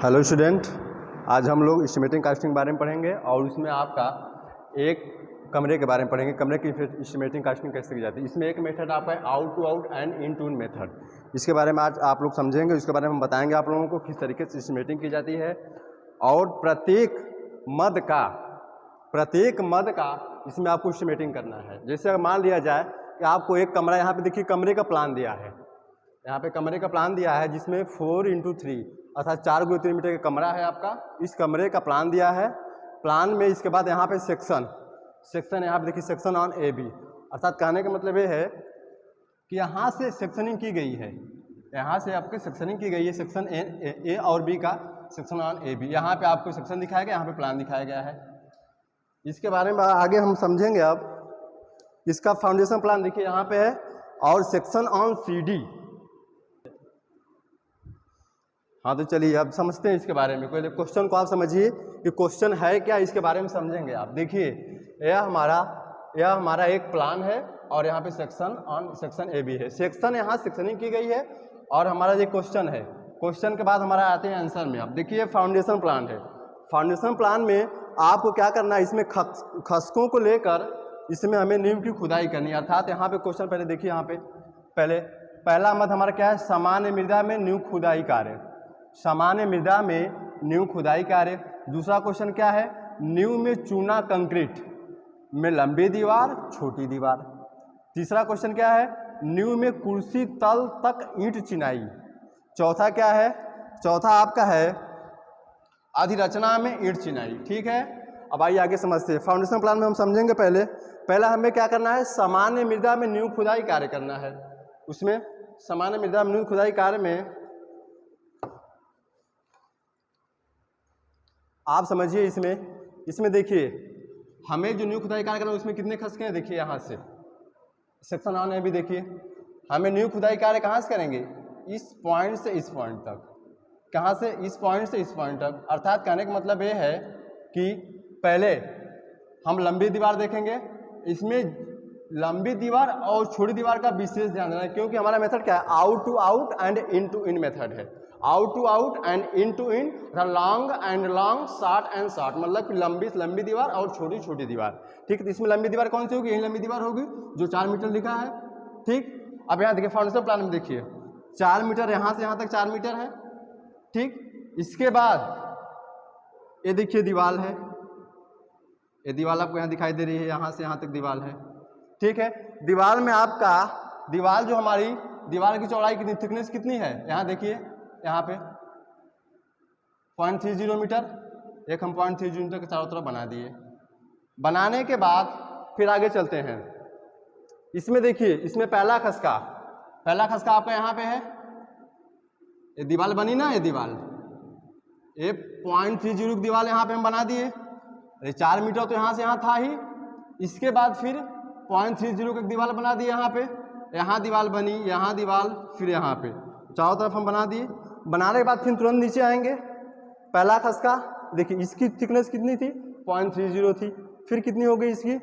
Hello student, आज हम लोग एस्टिमेटिंग कास्टिंग के बारे में पढ़ेंगे और उसमें आपका एक कमरे के बारे में पढ़ेंगे। कमरे की एस्टिमेटिंग कास्टिंग कैसे की जाती है। इसमें एक मेथड आपका है out to out and in to in method. इसके बारे में आज आप लोग समझेंगे, इसके बारे में हम बताएंगे आप लोगों को किस तरीके से एस्टिमेटिंग की जाती है और प्रत्येक मद का इसमें आपको एस्टिमेटिंग करना है। जैसे अगर मान लिया जाए कि आपको एक कमरा, यहाँ पे देखिए कमरे का प्लान दिया है, यहाँ पे कमरे का प्लान दिया है जिसमें 4x3 अर्थात 4 x 3 मीटर का कमरा है आपका। इस कमरे का प्लान दिया है। प्लान में इसके बाद यहाँ पे सेक्शन यहाँ पे देखिए सेक्शन ऑन ए बी, अर्थात कहने का मतलब ये है कि यहाँ से सेक्शनिंग की गई है, यहाँ से आपके सेक्शनिंग की गई है, सेक्शन ए और बी का सेक्शन ऑन ए बी। यहाँ पे आपको सेक्शन दिखाया गया, यहाँ पे प्लान दिखाया गया है। इसके बारे में आगे हम समझेंगे। अब इसका फाउंडेशन प्लान देखिए यहाँ पे है और सेक्शन ऑन सी डी। हाँ तो चलिए अब समझते हैं इसके बारे में। पहले क्वेश्चन को आप समझिए कि क्वेश्चन है क्या, इसके बारे में समझेंगे आप। देखिए यह हमारा एक प्लान है और यहाँ पे सेक्शन ए बी है। सेक्शन यहाँ सेक्शनिंग की गई है और हमारा ये क्वेश्चन है। क्वेश्चन के बाद हमारा आते हैं आंसर में। अब देखिए फाउंडेशन प्लान है। फाउंडेशन प्लान में आपको क्या करना है, इसमें खसकों को लेकर इसमें हमें नींव की खुदाई करनी है। अर्थात यहाँ पे क्वेश्चन पहले देखिए, यहाँ पे पहला मद हमारा क्या है, सामान्य मृदा में नींव खुदाई कार्य। सामान्य मृदा में नींव खुदाई कार्य। दूसरा क्वेश्चन क्या है, नींव में चूना कंक्रीट में लंबी दीवार छोटी दीवार। तीसरा क्वेश्चन क्या है, नींव में कुर्सी तल तक ईंट चिनाई। चौथा क्या है, चौथा आपका है अधिरचना में ईंट चिनाई। ठीक है, अब आइए आगे समझते हैं। फाउंडेशन प्लान में हम समझेंगे। पहला हमें क्या करना है, सामान्य मृदा में नींव खुदाई कार्य करना है। उसमें सामान्य मृदा में नींव खुदाई कार्य में आप समझिए, इसमें देखिए हमें जो नींव खुदाई कार्य करना है उसमें कितने खसके हैं। देखिए यहाँ से सेक्शन ऑन है भी, देखिए हमें नींव खुदाई कार्य कहाँ से करेंगे, इस पॉइंट से इस पॉइंट तक। कहाँ से, इस पॉइंट से इस पॉइंट तक। अर्थात कहने का मतलब ये है कि पहले हम लंबी दीवार देखेंगे। इसमें लंबी दीवार और छोटी दीवार का विशेष ध्यान देना है, क्योंकि हमारा मेथड क्या है, out to out and in to in method है। Out to out and in to in, long and long, short and short, मतलब कि लंबी दीवार और छोटी छोटी दीवार। ठीक है, इसमें लंबी दीवार कौन सी होगी, यही लंबी दीवार होगी जो 4 मीटर लिखा है। ठीक, अब यहाँ देखिए फाउंडेशन प्लान में देखिए 4 मीटर, यहाँ से यहाँ तक 4 मीटर है। ठीक, इसके बाद ये देखिए दीवार है, ये दीवार आपको यहाँ दिखाई दे रही है, यहाँ से यहाँ तक दीवार है। ठीक है, दीवार में आपका दीवार जो हमारी दीवार की चौड़ाई कितनी, थिकनेस कितनी है, यहाँ देखिए यहाँ पे 0.30 मीटर। एक हम 0.30 मीटर के चारों तरफ बना दिए। बनाने के बाद फिर आगे चलते हैं। इसमें देखिए, इसमें पहला खसका आपका यहाँ पे है। ये दीवार बनी ना, ये दीवार, ये 0.30 की दीवार यहाँ पे हम बना दिए। अरे 4 मीटर तो यहाँ से यहाँ था ही। इसके बाद फिर 0.30 की दीवार बना दी यहाँ पे, यहाँ दीवार बनी, यहाँ दीवार, फिर यहाँ पे चारों तरफ हम बना दिए। बनाने के बाद फिर तुरंत नीचे आएंगे। पहला खसका देखिए, इसकी थिकनेस कितनी थी, 0.30 थी। फिर कितनी हो गई, इसकी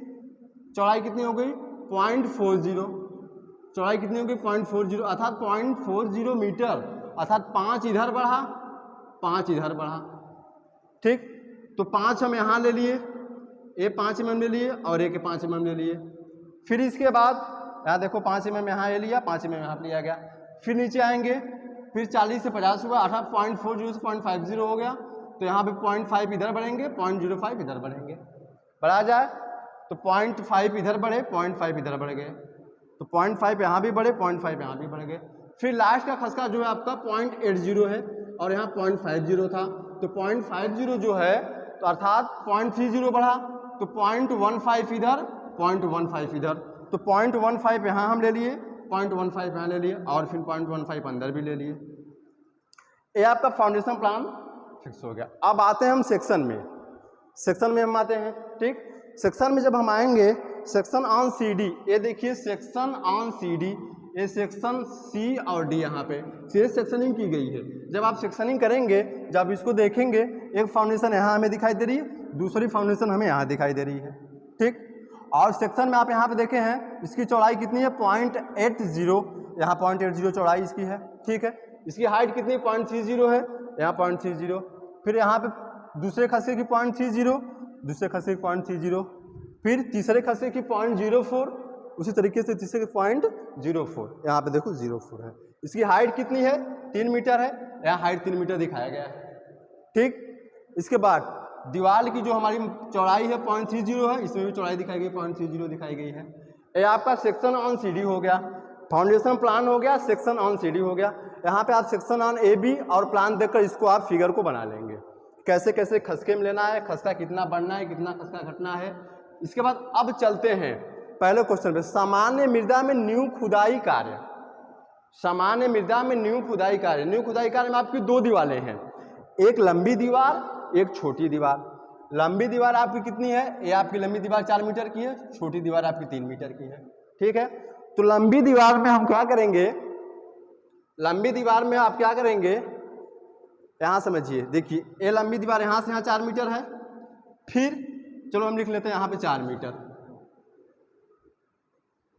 चौड़ाई कितनी हो गई, 0.40। चौड़ाई कितनी हो गई, 0.40, अर्थात 0.40 मीटर, अर्थात 5 इधर बढ़ा, 5 इधर बढ़ा। ठीक, तो 5 हम यहाँ ले लिए, ये 5 mm ले लिए और एक 5 mm ले लिए। फिर इसके बाद यहाँ देखो 5 mm यहाँ ले लिया, 5 mm यहाँ पर लिया गया। फिर नीचे आएंगे, फिर 40 से 50 हुआ, अर्थात 0.40 से 0.50 हो गया। तो यहाँ पे 0.5 इधर बढ़ेंगे, 0.05 इधर बढ़ेंगे। बढ़ा जाए तो 0.5 इधर बढ़े, 0.5 इधर बढ़ गए, तो 0.5 यहाँ भी बढ़े, 0.5 यहाँ भी बढ़ गए। फिर लास्ट का खसका जो है आपका 0.80 है और यहाँ 0.50 था। तो 0.50 जो है, तो अर्थात 0.30 बढ़ा, तो 0.15 इधर, 0.15 इधर, तो 0.15 यहाँ हम ले लिए, 0.15 यहाँ ले लिए और फिर 0.15 अंदर भी ले लिए। ये आपका फाउंडेशन प्लान फिक्स हो गया। अब आते हैं हम सेक्शन में हम आते हैं। ठीक, सेक्शन में जब हम आएंगे, सेक्शन ऑन सी डी, ये देखिए सेक्शन ऑन सी डी, ये सेक्शन सी और डी यहाँ पे सीधे सेक्शनिंग की गई है। जब आप सेक्शनिंग करेंगे, जब इसको देखेंगे, एक फाउंडेशन यहाँ हमें दिखाई दे रही है, दूसरी फाउंडेशन हमें यहाँ दिखाई दे रही है। ठीक, और सेक्शन में आप यहाँ पे देखे हैं, इसकी चौड़ाई कितनी है, 0.80, यहाँ 0.80 चौड़ाई इसकी है। ठीक है, इसकी हाइट कितनी 0.30 है, यहाँ 0.30, फिर यहाँ पे दूसरे खस्से की 0.30, दूसरे खस्से की 0.30, फिर तीसरे खस्से की 0.04, उसी तरीके से तीसरे की 0.04, यहाँ पे देखो 0.4 है। इसकी हाइट कितनी है? 3 मीटर है, यहाँ हाइट 3 मीटर दिखाया गया है। ठीक, इसके बाद दीवार की जो हमारी चौड़ाई है 0.30 है, इसमें भी चौड़ाई दिखाई गई 0.30 दिखाई गई है। ये आपका सेक्शन ऑन सीडी हो गया, फाउंडेशन प्लान हो गया, सेक्शन ऑन सीडी हो गया। यहाँ पे आप सेक्शन ऑन ए बी और प्लान देखकर इसको आप फिगर को बना लेंगे, कैसे कैसे खसके में लेना है, खसका कितना बढ़ना है, कितना खसका घटना है। इसके बाद अब चलते हैं पहले क्वेश्चन पे, सामान्य मृदा में नींव खुदाई कार्य। सामान्य मृदा में नींव खुदाई कार्य, नींव खुदाई कार्य में आपकी दो दीवारें हैं, एक लंबी दीवार, एक छोटी दीवार। लंबी दीवार आपकी कितनी है? ये आपकी लंबी दीवार 4 मीटर की है, छोटी दीवार आपकी 3 मीटर की है। ठीक है, तो लंबी दीवार में हम क्या करेंगे, लंबी दीवार में आप क्या करेंगे, यहां समझिए, देखिए ये लंबी दीवार यहां से यहां 4 मीटर है, फिर चलो हम लिख लेते हैं यहां पे 4 मीटर,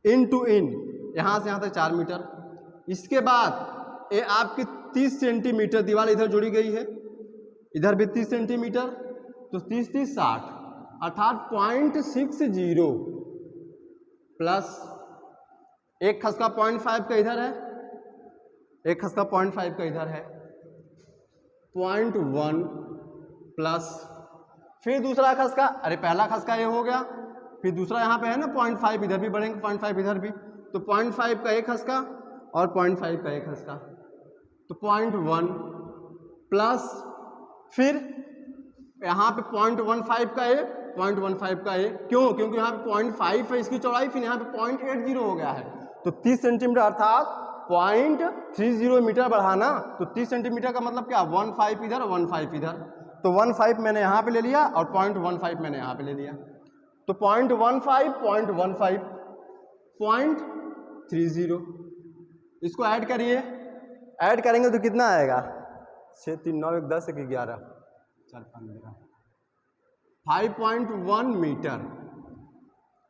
इन टू इन यहां से यहां तक 4 मीटर। इसके बाद ये आपकी 30 सेंटीमीटर दीवार इधर जुड़ी गई है, इधर भी 30 सेंटीमीटर, तो 30 30 60, अर्थात 0.60 प्लस एक खसका 0.5 का इधर है, एक खसका 0.5 का इधर है, 0.1 प्लस फिर दूसरा खसका, अरे पहला खसका ये हो गया, फिर दूसरा यहाँ पे है ना 0.5, इधर भी बढ़ेंगे 0.5 इधर भी, तो 0.5 का एक खसका और 0.5 का एक खसका, तो 0.1 प्लस फिर यहाँ पे 0.15 का ए, 0.15 का ए, क्यों? क्योंकि यहाँ पे 0.5 है इसकी चौड़ाई, फिर यहाँ पे 0.80 हो गया है, तो 30 सेंटीमीटर अर्थात 0.30 मीटर बढ़ाना, तो 30 सेंटीमीटर का मतलब क्या, 15 इधर 15 इधर, तो 15 मैंने यहाँ पे ले लिया और 0.15 मैंने यहाँ पे ले लिया, तो 0.15 0.15 0.30, इसको ऐड करिए, ऐड करेंगे तो कितना आएगा, 6 3 9 1 10 1 11 4 5 15, 5.1 मीटर,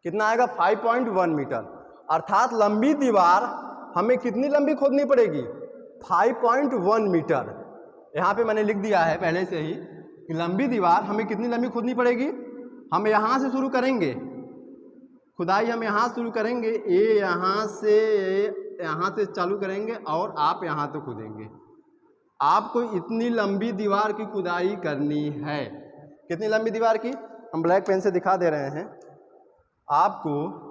कितना आएगा, 5.1 मीटर। अर्थात लंबी दीवार हमें कितनी लंबी खोदनी पड़ेगी, 5.1 मीटर। यहाँ पे मैंने लिख दिया है पहले से ही कि लंबी दीवार हमें कितनी लंबी खोदनी पड़ेगी, हम यहाँ से शुरू करेंगे खुदाई, हम यहाँ शुरू करेंगे, ये यहाँ से चालू करेंगे और आप यहाँ तो खोदेंगे। आपको इतनी लंबी दीवार की खुदाई करनी है, कितनी लंबी दीवार की, हम ब्लैक पेन से दिखा दे रहे हैं, आपको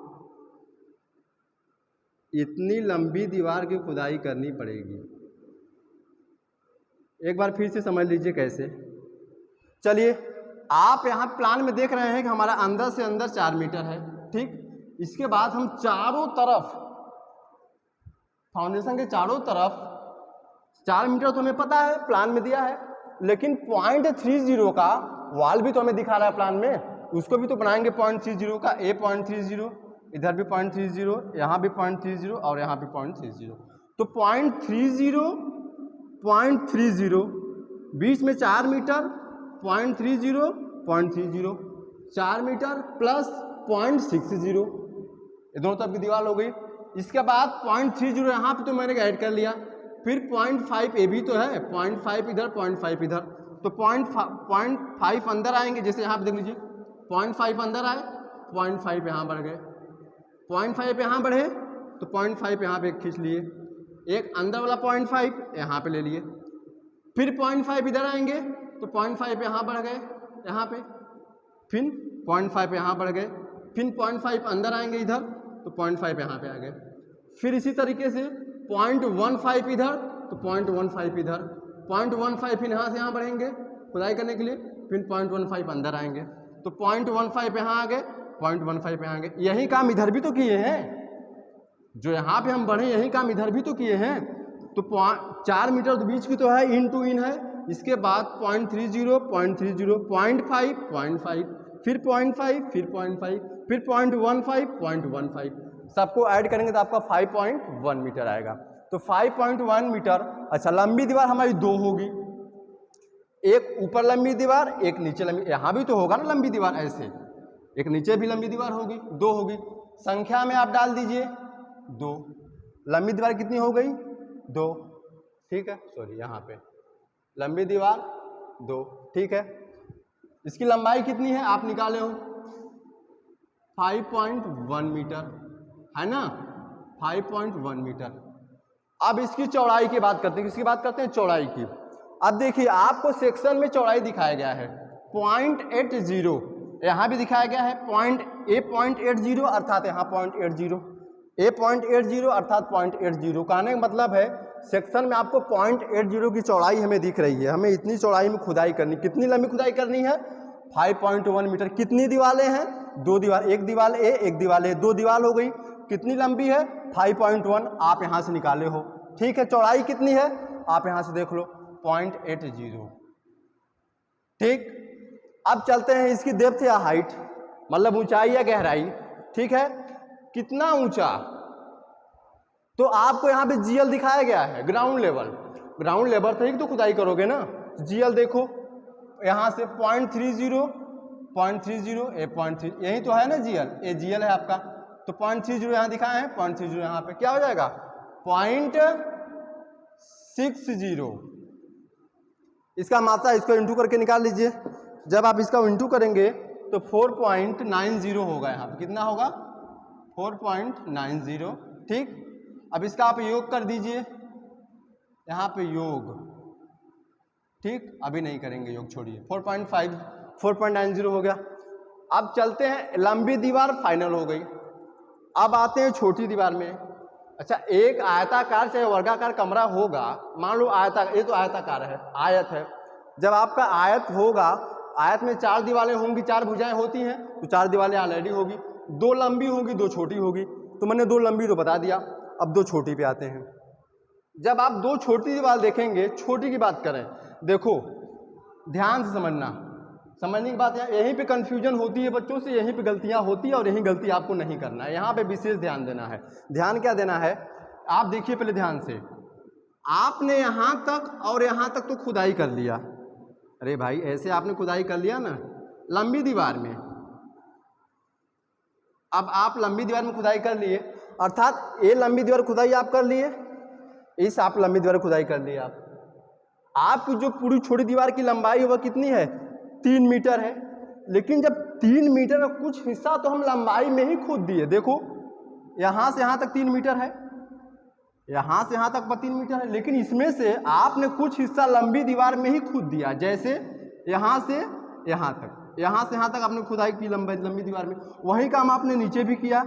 इतनी लंबी दीवार की खुदाई करनी पड़ेगी। एक बार फिर से समझ लीजिए कैसे। चलिए, आप यहाँ प्लान में देख रहे हैं कि हमारा अंदर से अंदर 4 मीटर है, ठीक। इसके बाद हम चारों तरफ, फाउंडेशन के चारों तरफ 4 मीटर तो हमें पता है, प्लान में दिया है, लेकिन 0.30 का वॉल भी तो हमें दिखा रहा है प्लान में, उसको भी तो बनाएंगे 0.30 का, ए 0.30, इधर भी 0.30, यहाँ भी 0.30 और यहाँ भी 0.30, तो 0.30 बीच में 4 मीटर, 0.30 4 मीटर प्लस 0.60, ये दोनों तरफ की दीवार हो गई। इसके बाद 0.30 यहाँ पे तो मैंने ऐड कर लिया, फिर 0.5 ये भी तो है, 0.5 इधर 0.5 इधर, तो 0.5 अंदर आएंगे, जैसे यहाँ पे देख लीजिए 0.5 अंदर आए, 0.5 यहाँ बढ़ गए, 0.5 यहाँ बढ़े तो 0.5 यहाँ पे खींच लिए, एक अंदर वाला 0.5 यहाँ पे ले लिए, फिर 0.5 इधर आएंगे तो 0.5 यहाँ बढ़ गए यहाँ पे, फिर 0.5 यहाँ बढ़ गए, फिर 0.5 अंदर आएंगे इधर तो 0.5 यहाँ पे आ गए, फिर इसी तरीके से 0.15 इधर तो 0.15 इधर, 0.15 फिर यहाँ से यहाँ बढ़ेंगे खुदाई करने के लिए, फिर 0.15 अंदर आएंगे तो 0.15 यहाँ आ गए, 0.15 यहाँ आ गए। यही काम इधर भी तो किए हैं, जो यहाँ पे हम बढ़े यही काम इधर भी तो किए हैं, तो 4 मीटर तो बीच की तो है, इन टू इन है। इसके बाद 0.30 0.30 0.5 0.5 फिर 0.5 फिर 0.5 फिर 0.15 0.15, सबको ऐड करेंगे तो आपका 5.1 मीटर आएगा। तो 5.1 मीटर। अच्छा, लंबी दीवार हमारी 2 होगी, एक ऊपर लंबी दीवार एक नीचे लंबी, यहाँ भी तो होगा ना लंबी दीवार, ऐसे एक नीचे भी लंबी दीवार होगी, 2 होगी। संख्या में आप डाल दीजिए 2, लंबी दीवार कितनी हो गई 2, ठीक है, सॉरी यहाँ पे लंबी दीवार 2, ठीक है। इसकी लंबाई कितनी है आप निकाले हो, 5.1 मीटर है ना, 5.1 मीटर। अब इसकी चौड़ाई की बात करते हैं, किसकी बात करते हैं, चौड़ाई की। अब देखिए आपको सेक्शन में चौड़ाई दिखाया गया है 0.80, यहाँ भी दिखाया गया है 0.80 अर्थात यहाँ 0.80, A 0.80 अर्थात 0.80। कहने का मतलब है सेक्शन में आपको 0.80 की चौड़ाई हमें दिख रही है, हमें इतनी चौड़ाई में खुदाई करनी, कितनी लंबी खुदाई करनी है, 5.1 मीटर। कितनी दीवारें हैं, 2 दीवार, एक दीवार A एक दीवार A, 2 दीवार हो गई। कितनी लंबी है, 5.1, आप यहाँ से निकाले हो, ठीक है। चौड़ाई कितनी है आप यहाँ से देख लो, 0.80, ठीक। अब चलते हैं इसकी डेप्थ या हाइट, मतलब ऊंचाई या गहराई, ठीक है। कितना ऊंचा, तो आपको यहाँ पे जीएल दिखाया गया है, ग्राउंड लेवल। ग्राउंड लेवल से ही तो खुदाई करोगे ना। जीएल देखो यहाँ से 0.30, 0.30, ए 0.3, यही तो है ना जीएल, ये जीएल है आपका। तो 0.30 यहाँ दिखाया है, 0.30 यहाँ पे क्या हो जाएगा, 0.60। इसका मात्रा इसको इंटू करके निकाल लीजिए। जब आप इसका इंटू करेंगे तो 4.90 होगा, यहाँ पे कितना होगा, 4.90, ठीक। अब इसका आप योग कर दीजिए, यहाँ पे योग, ठीक। अभी नहीं करेंगे योग, छोड़िए। 4.90 हो गया। अब चलते हैं, लंबी दीवार फाइनल हो गई। अब आते हैं छोटी दीवार में। अच्छा, एक आयताकार चाहे वर्गाकार कमरा होगा, मान लो आयताकार, ये तो आयताकार है, आयत है। जब आपका आयत होगा, आयत में 4 दीवारें होंगी, 4 भुजाएं होती हैं, तो 4 दीवारें ऑलरेडी होगी, 2 लंबी होगी 2 छोटी होगी। तो मैंने 2 लंबी तो बता दिया, अब 2 छोटी पे आते हैं। जब आप 2 छोटी दीवार देखेंगे, छोटी की बात करें, देखो ध्यान से समझने की बात है, यहीं पे कंफ्यूजन होती है बच्चों से, यहीं पे गलतियां होती है, और यही गलती आपको नहीं करना है, यहाँ पे विशेष ध्यान देना है। ध्यान क्या देना है, आप देखिए पहले ध्यान से, आपने यहाँ तक और यहाँ तक तो खुदाई कर लिया। अरे भाई ऐसे आपने खुदाई कर लिया ना लंबी दीवार में। अब आप लंबी दीवार में खुदाई कर लिए, अर्थात ये लंबी दीवार खुदाई आप कर लिए, इस आप लंबी दीवार खुदाई कर लिए। आपकी जो पूरी छोटी दीवार की लंबाई है वह कितनी है, 3 मीटर है। लेकिन जब 3 मीटर का कुछ हिस्सा तो हम लंबाई में ही खोद दिए। देखो यहाँ से यहाँ तक 3 मीटर है, यहाँ से यहाँ तक 3 मीटर है, लेकिन इसमें से आपने कुछ हिस्सा लंबी दीवार में ही खोद दिया। जैसे यहाँ से यहाँ तक, यहाँ से यहाँ तक आपने खुदाई की लंबी दीवार में। वही काम आपने नीचे भी किया,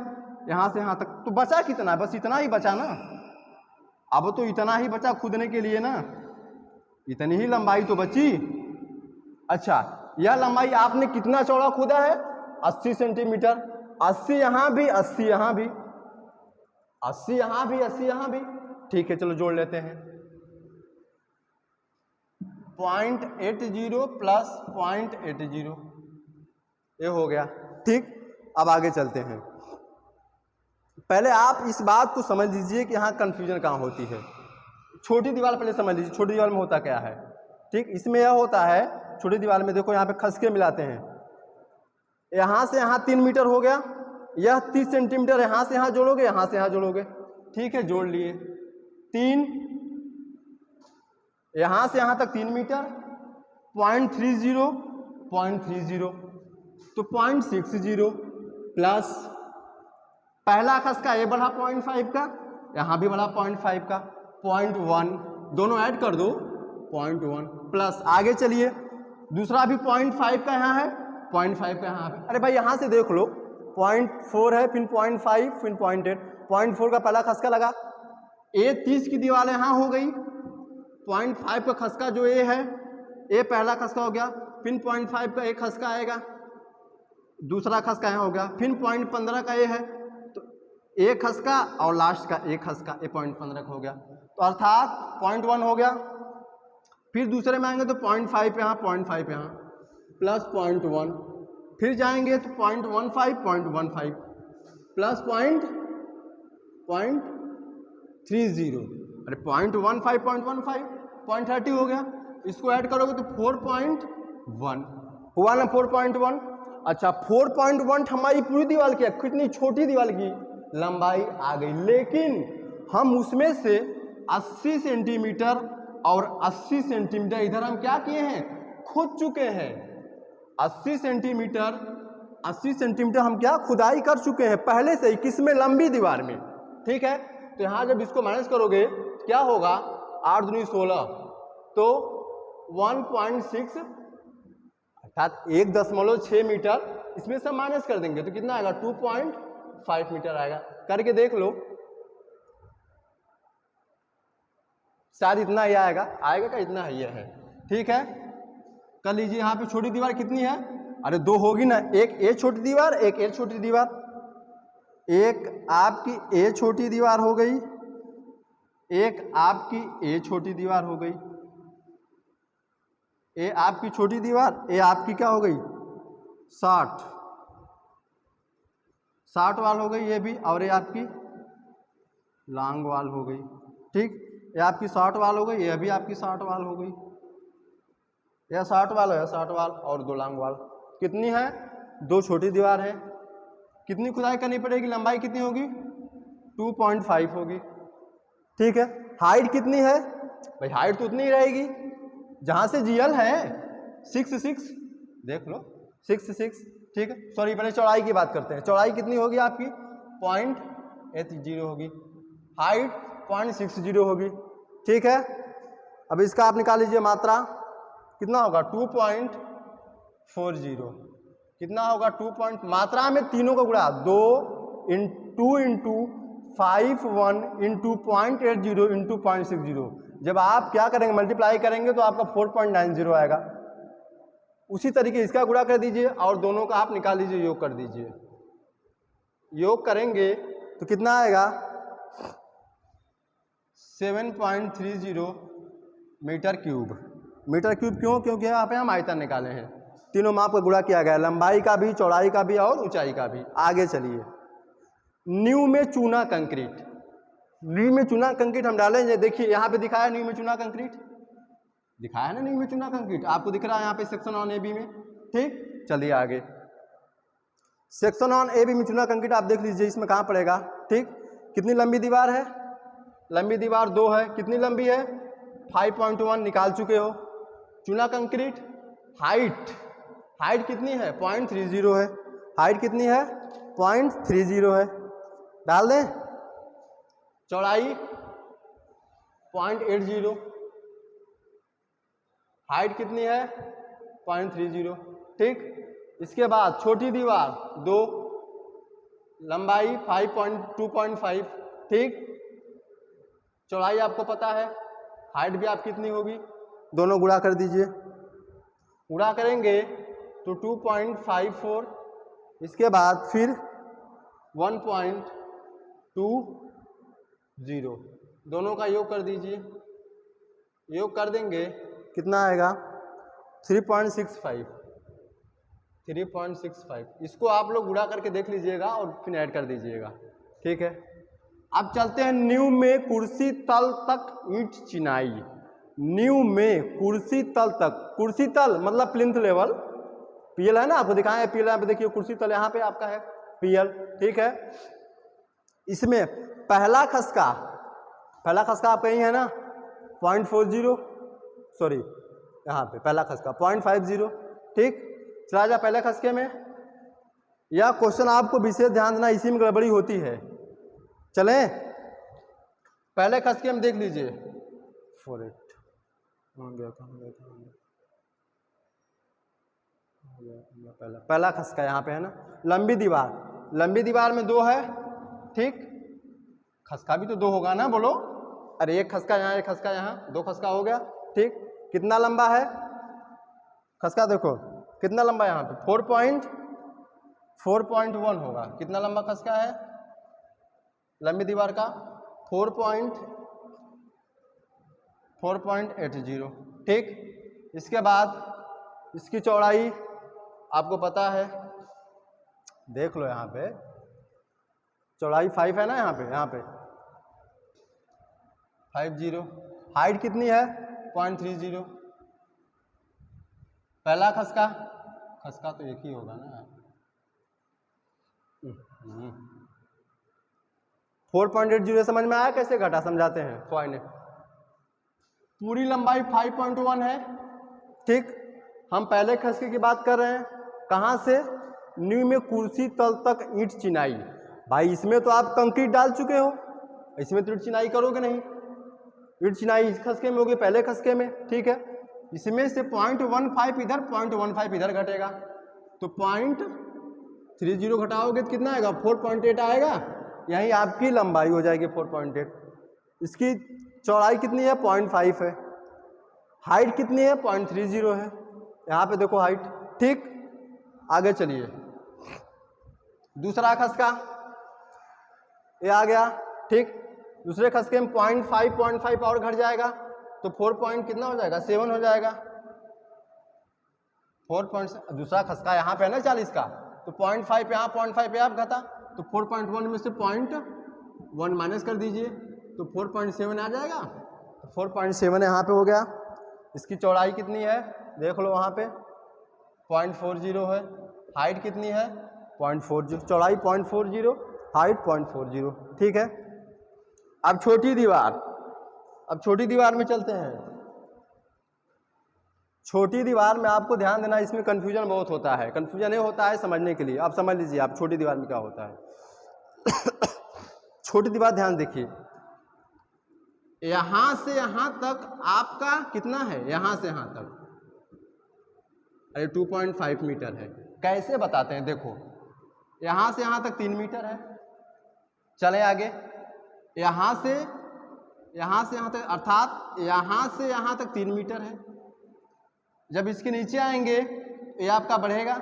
यहाँ से यहाँ तक। तो बचा कितना, बस इतना ही बचा ना। अब तो इतना ही बचा खुदने के लिए ना, इतनी ही लंबाई तो बची। अच्छा, यह लंबाई आपने कितना चौड़ा खोदा है, 80 सेंटीमीटर। 80 यहाँ भी, 80 यहाँ भी, 80 यहाँ भी, 80 यहाँ भी, ठीक है। चलो जोड़ लेते हैं, 0.80 प्लस 0.80, ये हो गया, ठीक। अब आगे चलते हैं। पहले आप इस बात को समझ लीजिए कि यहाँ कंफ्यूजन कहाँ होती है। छोटी दीवार पहले समझ लीजिए, छोटी दीवार में होता क्या है, ठीक। इसमें यह होता है, छोटी दीवार में देखो यहाँ पे खसके मिलाते हैं। यहाँ से यहाँ 3 मीटर हो गया, यह 30 सेंटीमीटर, यहाँ से यहाँ जोड़ोगे, यहाँ से यहाँ जोड़ोगे, ठीक है। जोड़ लिए 3, यहाँ से यहाँ तक 3 मीटर, 0.30 तो 0.60 प्लस पहला खसका ये बढ़ा 0.5 का, यहाँ भी बढ़ा 0.5 का, 0.1, दोनों ऐड कर दो 0.1 प्लस आगे चलिए, दूसरा भी 0.5 का यहाँ है, 0.5 का यहाँ है। अरे भाई यहाँ से देख लो, 0.4 है, फिर 0.5, फिर 0.8, 0.4 का पहला खसका लगा, ए 30 की दीवार यहाँ हो गई, 0.5 का खसका जो ए है, ए पहला खसका हो गया, फिर 0.5 का एक खसका आएगा, दूसरा खसका यहाँ हो गया, फिर 0.15 का ए है, तो एक खसका और लास्ट का एक खसका, ए 0.15 का हो गया, तो अर्थात 0.1 हो गया। फिर दूसरे में आएंगे तो 0.5 यहाँ, 0.5 यहाँ प्लस 0.1, फिर जाएंगे तो 0.15, 0.15 प्लस 0.30, अरे 0.15, 0.15, 0.30 हो गया। इसको ऐड करोगे तो 4.1 हुआ ना, 4.1। अच्छा, 4.1 हमारी पूरी दीवार की, कितनी छोटी दीवार की लंबाई आ गई, लेकिन हम उसमें से 80 सेंटीमीटर और 80 सेंटीमीटर इधर हम क्या किए हैं, खोद चुके हैं। 80 सेंटीमीटर हम क्या खुदाई कर चुके हैं पहले से ही, किसमें, लंबी दीवार में। ठीक है, तो यहाँ जब इसको माइनस करोगे क्या होगा, 8 दूनी 16, तो 1.6 अर्थात 1.6 मीटर इसमें से माइनस कर देंगे तो कितना आएगा, 2.5 मीटर आएगा। करके देख लो, शायद इतना ही आएगा, आएगा क्या, इतना ही है। ठीक है, कर लीजिए। यहाँ पे छोटी दीवार कितनी है, अरे 2 होगी ना, एक ए छोटी दीवार, एक ए छोटी दीवार, एक आपकी ए छोटी दीवार हो गई, एक आपकी ए छोटी दीवार हो गई, ए आपकी छोटी दीवार, ए आपकी क्या हो गई, 60 वाल हो गई ये भी, और ये आपकी लॉन्ग वाल हो गई। ठीक, ये आपकी 60 वाल हो गई, ये भी आपकी 60 वाल हो गई, यह 60 वाल है, 60 वाल और 2 लॉन्ग वाल। कितनी है, 2 छोटी दीवार है। कितनी खुदाई करनी पड़ेगी, लंबाई कितनी होगी, 2.5 होगी। ठीक है, हाइट कितनी है भाई, हाइट तो उतनी ही रहेगी जहां से जीएल है 6 देख लो 6। ठीक है, सॉरी पहले चौड़ाई की बात करते हैं। चौड़ाई कितनी होगी आपकी, 0.80 होगी, हाइट 0.60 होगी। ठीक है, अब इसका आप निकाल लीजिए मात्रा, कितना होगा, 2.40, कितना होगा, 2 मात्रा में तीनों का गुणा, 2 × 5 1 × 0.80 × 0.60। जब आप क्या करेंगे, मल्टीप्लाई करेंगे तो आपका 4.90 आएगा। उसी तरीके इसका गुणा कर दीजिए और दोनों का आप निकाल लीजिए, योग कर दीजिए। योग करेंगे तो कितना आएगा, 7.30 मीटर क्यूब। मीटर क्यूब क्यों, क्योंकि यहाँ पे हम आयतन निकाले हैं। तीनों माप का गुणा किया गया, लंबाई का भी, चौड़ाई का भी और ऊंचाई का भी। आगे चलिए, नींव में चूना कंक्रीट। नींव में चूना कंक्रीट हम डालेंगे, देखिए यहाँ पे दिखाया नींव में चूना कंक्रीट, दिखाया है ना नींव में चूना कंक्रीट, आपको दिख रहा है यहाँ पे सेक्शन ऑन AB में। ठीक, चलिए आगे, सेक्शन ऑन AB में चूना कंक्रीट आप देख लीजिए, इसमें कहाँ पड़ेगा। ठीक, कितनी लंबी दीवार है, लंबी दीवार 2 है, कितनी लंबी है, 5.1 निकाल चुके हो। चूना कंक्रीट, हाइट कितनी है, 0.30 है, हाइट कितनी है, 0.30 है, डाल दें। चौड़ाई 0.80, हाइट कितनी है, 0.30। ठीक, इसके बाद छोटी दीवार 2, लंबाई 2.5। ठीक, चौड़ाई आपको पता है, हाइट भी आप कितनी होगी, दोनों गुणा कर दीजिए। गुणा करेंगे तो 2.54, इसके बाद फिर 1.20, दोनों का योग कर दीजिए। योग कर देंगे कितना आएगा, 3.65। इसको आप लोग गुणा करके देख लीजिएगा और फिर ऐड कर दीजिएगा। ठीक है, अब चलते हैं नींव में कुर्सी तल तक ईंट चिनाई। नींव में कुर्सी तल तक, कुर्सी तल मतलब प्लिंथ लेवल, पीएल है ना, आपको दिखाएं पीएल, यहाँ पे देखिए कुर्सी तल यहाँ पे आपका है पीएल। ठीक है, इसमें पहला खसका आप कहीं है ना 0.40, सॉरी यहाँ पे पहला खसका 0.50। ठीक, चला जा पहले खसके में। यह क्वेश्चन आपको विशेष ध्यान देना, इसी में गड़बड़ी होती है। चलें, पहले खसके में देख लीजिए, 48 पहला खसका यहाँ पे है ना, लंबी दीवार में 2 है। ठीक, खसका भी तो 2 होगा ना, बोलो, अरे एक खसका यहाँ, एक खसका यहाँ, 2 खसका हो गया। ठीक, कितना लंबा है खसका, देखो कितना लंबा यहाँ पे, 4.1 होगा। कितना लंबा खसका है लंबी दीवार का, 4.80। ठीक, इसके बाद इसकी चौड़ाई आपको पता है, देख लो यहाँ पे चौड़ाई 5 है ना, यहाँ पे 50। हाइट कितनी है, 0.30। पहला खसका तो एक ही होगा ना, 4.80 समझ में आया, कैसे घटा समझाते हैं। पूरी लंबाई 5.1 है। ठीक, हम पहले खसके की बात कर रहे हैं, कहाँ से, नींव में कुर्सी तल तक ईंट चिनाई। भाई इसमें तो आप कंक्रीट डाल चुके हो, इसमें तो ईंट चिनाई करोगे नहीं, ईंट चिनाई इस खसके में होगी, पहले खसके में। ठीक है, इसमें से 0.15 इधर 0.15 इधर घटेगा, तो 0.30 घटाओगे तो कितना आएगा, 4.8 आएगा। यही आपकी लंबाई हो जाएगी 4.8। इसकी चौड़ाई कितनी है, 0.5 है। हाइट कितनी है, 0.30 है। यहाँ पे देखो हाइट। ठीक, आगे चलिए, दूसरा खसका ये आ गया। ठीक, दूसरे खसके में 0.5 और घट जाएगा, तो 4 पॉइंट कितना हो जाएगा, 7 हो जाएगा। 4. दूसरा खसका यहाँ पे है ना 40 का, तो 0.5 यहाँ 0.5 आप घटा, तो 4.1 में से 0.1 माइनस कर दीजिए, तो 4.7 आ जाएगा। तो 4.7 यहाँ पे हो गया। इसकी चौड़ाई कितनी है, देख लो वहाँ पे 0.40 है। हाइट कितनी है, 0.40, चौड़ाई 0.40, हाइट 0.40। ठीक है, अब छोटी दीवार, अब छोटी दीवार में चलते हैं। छोटी दीवार में आपको ध्यान देना, इसमें कन्फ्यूजन बहुत होता है। कन्फ्यूजन ये होता है समझने के लिए, आप समझ लीजिए आप छोटी दीवार में क्या होता है। छोटी दीवार ध्यान देखिए, यहां से यहां तक आपका कितना है, यहां से यहां तक, अरे 2.5 मीटर है। कैसे बताते हैं, देखो यहां से यहां तक 3 मीटर है। चले आगे, यहां से यहां तक, अर्थात यहां से यहां तक 3 मीटर है। जब इसके नीचे आएंगे ये आपका बढ़ेगा,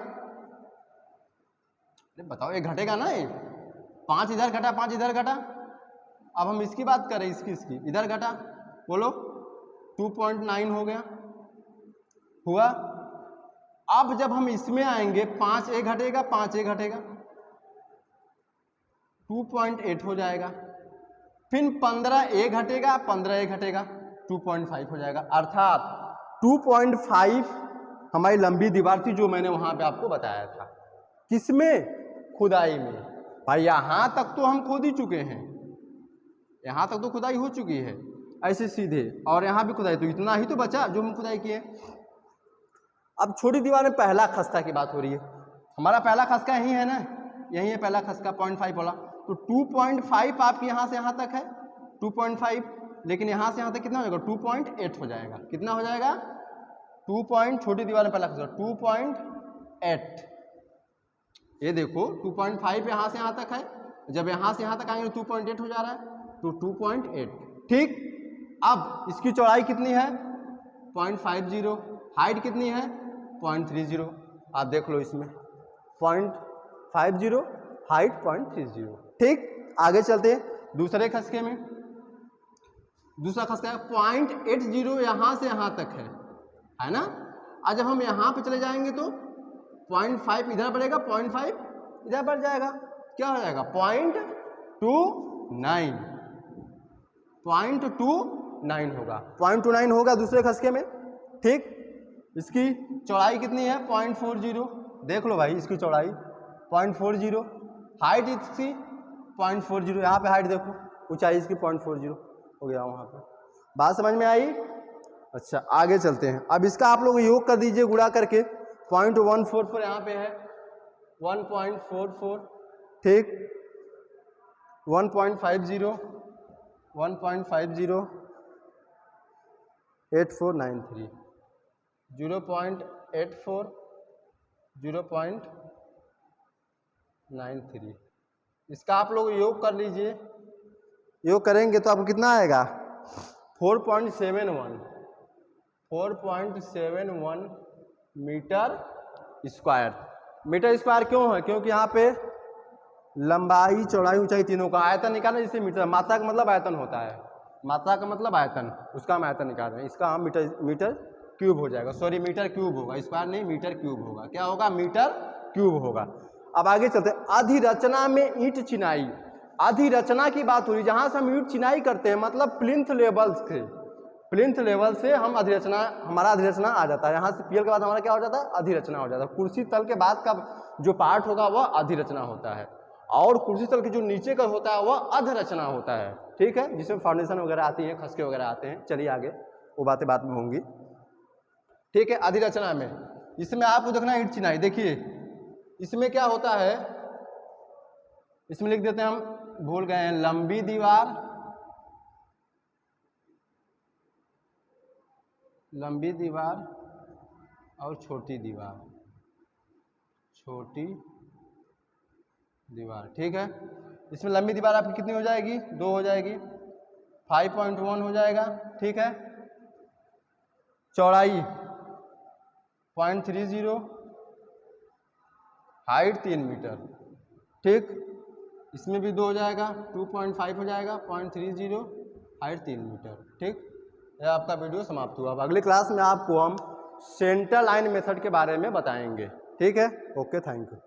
बताओ ये घटेगा ना, ये 5 इधर घटा 5 इधर घटा। अब हम इसकी बात करें, इसकी इधर घटा, बोलो 2.9 हो गया, हुआ। अब जब हम इसमें आएंगे 5 एक घटेगा 5 एक घटेगा, 2.8 हो जाएगा। फिर 15 एक घटेगा 15 एक घटेगा, 2.5 हो जाएगा। अर्थात 2.5 हमारी लंबी दीवार थी, जो मैंने वहां पे आपको बताया था। किसमें, खुदाई में। भाई यहां तक तो हम खोद ही चुके हैं, यहां तक तो खुदाई हो चुकी है ऐसे सीधे, और यहां भी खुदाई, तो इतना ही तो बचा जो हम खुदाई किए। अब छोटी दीवार में पहला खसका की बात हो रही है, हमारा पहला खसका यही है ना, यही है पहला खसका 0.5 वाला। तो 2.5 आपके यहाँ से यहाँ तक है 2.5, लेकिन यहाँ से यहाँ तक कितना हो जाएगा, 2.8 हो जाएगा। कितना हो जाएगा, 2. छोटी दीवार में पहला खसका 2.8। ये देखो 2.5 यहाँ से यहाँ तक है, जब यहाँ से यहाँ तक आएंगे 2.8 हो जा रहा है, तो 2.8। ठीक, अब इसकी चौड़ाई कितनी है, 0.50, हाइट कितनी है, 0.30। आप देख लो इसमें 0.50, हाइट 0.30। ठीक, आगे चलते हैं दूसरे खसके में। दूसरा खसका 0.80 यहाँ से यहाँ तक है ना। आज जब हम यहाँ पे चले जाएंगे तो 0.5 इधर बढ़ेगा, 0.5 इधर बढ़ जाएगा, क्या हो जाएगा, 0.29, 0.29 होगा, 0.29 होगा दूसरे खसके में। ठीक, इसकी चौड़ाई कितनी है, 0.40, देख लो भाई इसकी चौड़ाई 0.40, हाइट इसकी 0.40, यहाँ पे हाइट देखो, ऊंचाई इसकी 0.40 हो गया वहाँ पे। बात समझ में आई। अच्छा आगे चलते हैं, अब इसका आप लोग योग कर दीजिए गुणा करके, 0.144 यहाँ पे है, 1.44, ठीक, 1.50, 1.50, 8493, 0.84, 0.93। इसका आप लोग योग कर लीजिए, योग करेंगे तो आपको कितना आएगा, 4.71 मीटर स्क्वायर। मीटर स्क्वायर क्यों है, क्योंकि यहाँ पे लंबाई चौड़ाई ऊंचाई तीनों का आयतन निकालना, जिससे मीटर, मात्रा का मतलब आयतन होता है, मात्रा का मतलब आयतन, उसका हम आयतन निकाल रहे हैं। इसका हम मीटर क्यूब हो जाएगा, सॉरी मीटर क्यूब होगा, स्क्वायर नहीं मीटर क्यूब होगा। क्या होगा, मीटर क्यूब होगा। अब आगे चलते हैं, अधिरचना में ईंट चिनाई। अधिरचना की बात हो रही, जहां से हम ईंट चिनाई करते हैं, मतलब प्लिंथ लेवल से, प्लिंथ लेवल से हम अधिरचना, हमारा अधिरचना आ जाता है। यहाँ से पीएल के बाद हमारा क्या हो जाता है, अधिरचना हो जाता है। कुर्सी तल के बाद का जो पार्ट होगा वह अधिरचना होता है, और कुर्सी तल के जो नीचे का होता है वह अधरचना होता है। ठीक है, जिसमें फाउंडेशन वगैरह आती है, खसके वगैरह आते हैं। चलिए आगे, वो बातें बाद में होंगी। ठीक है, अधिरचना में इसमें आपको देखना है ईंट चिनाई। देखिए इसमें क्या होता है, इसमें लिख देते हैं हम, भूल गए हैं, लंबी दीवार, लंबी दीवार और छोटी दीवार, छोटी दीवार। ठीक है, इसमें लंबी दीवार आपकी कितनी हो जाएगी, 2 हो जाएगी, 5.1 हो जाएगा। ठीक है, चौड़ाई 0.30, हाइट 3 मीटर। ठीक, इसमें भी 2 हो जाएगा, 2.5 हो जाएगा, 0.30, हाइट 3 मीटर। ठीक, यह आपका वीडियो समाप्त हुआ। अब अगली क्लास में आपको हम सेंटर लाइन मेथड के बारे में बताएंगे। ठीक है, ओके, थैंक यू।